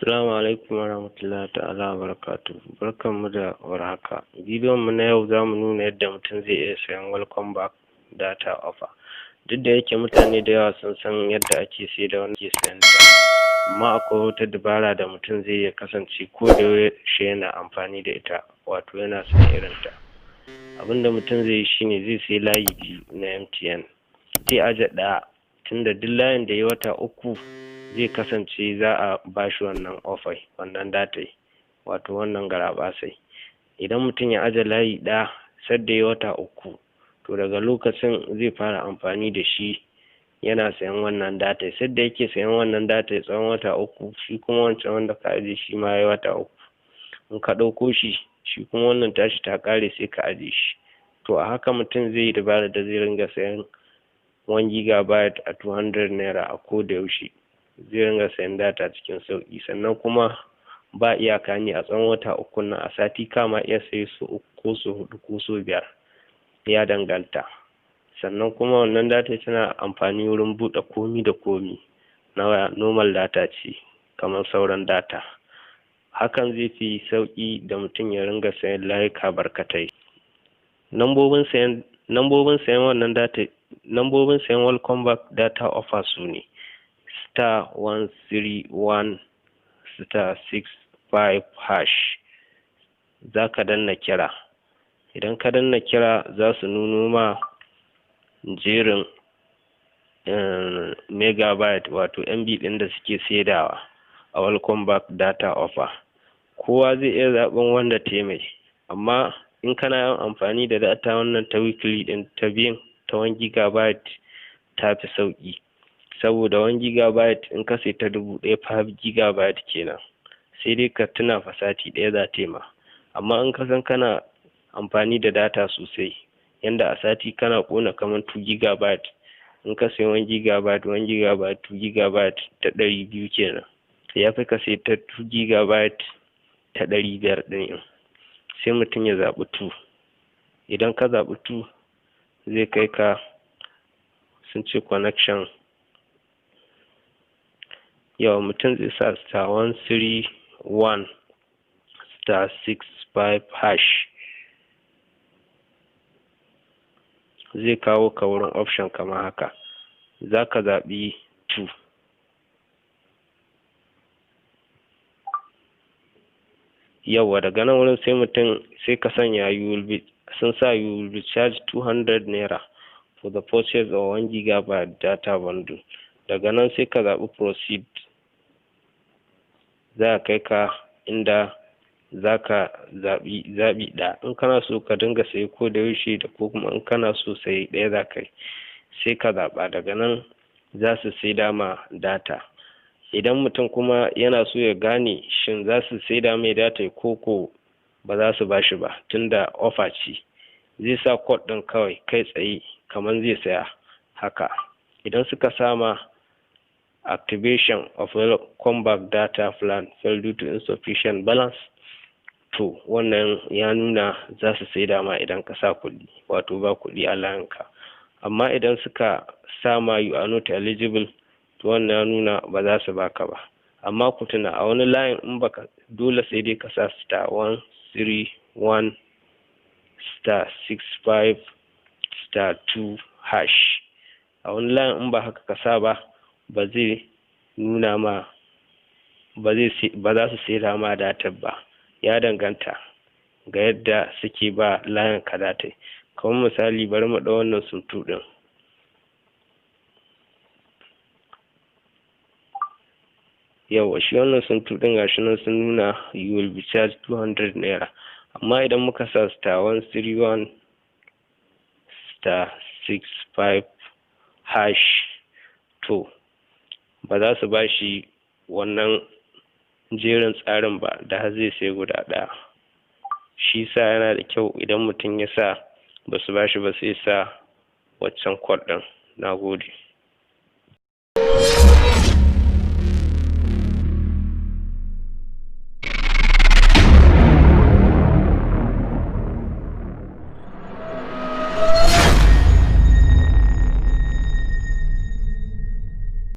Assalamu alaikum warahmatullahi ta'ala wabarakatuh. Barkanmu da warhaka. Bidiyon mu na yau zamu nuna yadda mutum zai iya sayan welcome back data offer. Duk da yake mutane da yawa sun san yadda ake sai da wani ke sayan ta, amma akwai wata dabara da mutum zai iya kasance ko da yaushe yana amfani da ita, wato yana sayan irin ta. Abinda mutum zai yi shine zai sai layi biyu na MTN. Zai aje ɗaya, tunda duk layin da ya wata uku zai kasance za a bashi wannan offer, wannan data, wato wannan garabasai. Idan mutum ya aje layi ɗaya sadda ya wata uku, to daga lokacin zai fara amfani da shi yana sayan wannan data. Sadda yake sayan wannan data tsawon wata uku, shi kuma wancan wanda ka aje shi ma ya wata uku. In ka ɗauko shi kuma wannan tashi ta ƙare sai ka aje shi. To a haka mutum zai yi dabara da zai ringa sayan 1 gigabyte a 200 naira a koda yaushe. Zai ringa sayan data cikin sauƙi, sannan kuma ba iyaka ne a tsawon wata uku nan. A sati kama iya sayi su uku ko su huɗu ko su biyar, ya danganta. Sannan kuma wannan data tana amfani wurin buɗe komi da komi na waya, normal data ce kamar sauran data. Hakan zai fi sauƙi da mutum ya ringa sayan layuka barkatai. Lambobin sayan wannan data, lambobin sayan welcome back data offer su ne *131*65#. Za ka danna kira. Idan ka danna kira za su nuno ma jerin megabyte, wato MB ɗin da suke saidawa a welcome back data offer. Kowa zai iya zaɓen wanda ta mai, amma in kana yawan amfani da data wannan ta weekly ɗin ta biyun ta 1 gigabyte ta fi sauƙi, saboda 1 gigabyte in ka sai ta 1000 5 gigabyte kenan, sai dai ka tuna fa sati ɗaya za ta ma. Amma in ka san kana amfani da data sosai, yanda a sati kana ƙona kamar 2 gigabyte, in ka sai 1 gigabyte 2 gigabyte ta 200 kenan, ya fi ka sai ta 2 gigabyte ta 500 ɗin. Sai mutum ya zaɓi 2. Idan ka zaɓi 2 zai kai ka, sun ce connection. Yawa mutum zai sa *131*65#. Zai kawo ka wurin option kamar haka. Za ka zaɓi 2. Yawa daga nan wurin sai ka sanya you will be charged 200 naira for the purchase of 1 gigabyte data bundle. Daga nan sai ka zaɓi proceed. Za a kai ka inda za ka zaɓi ɗaya. In kana so ka dinga sayi ko da yaushe, da ko kuma in kana so sayi ɗaya za ka yi, sai ka zaɓa. Daga nan za su saida ma data. Idan mutum kuma yana so ya gane shin za su saida mai data ko ba za su bashi ba, tunda offer ce, zai sa code ɗin kawai kai tsaye kamar zai saya haka. Idan suka sama activation of welcome back data plan failed due to insufficient balance, to wannan ya nuna za su saida ma idan ka sa kuɗi, wato ba kuɗi a layinka. Amma idan suka sama you are not eligible, to wannan ya nuna ba za su baka ba. Amma ku tuna, a wani layin in baka, dole sai dai ka sa *131*65*2#. A wani layin in ba haka ka sa ba, ba zai nuna ma, ba za su saida ma data ba. Ya danganta ga yadda suke ba layin ka data. Kamar misali, bari mu ɗau wannan suntu ɗin. Yawa shi wannan suntu ɗin gashi nan sun nuna you will be charged 200 naira. Amma idan muka sa *131*65#, to ba za su ba shi wannan jerin tsarin ba, da har zai sai guda ɗaya. Shi sa yana da kyau idan mutum ya sa ba su ba shi ba, sai sa waccan code ɗin. Na gode.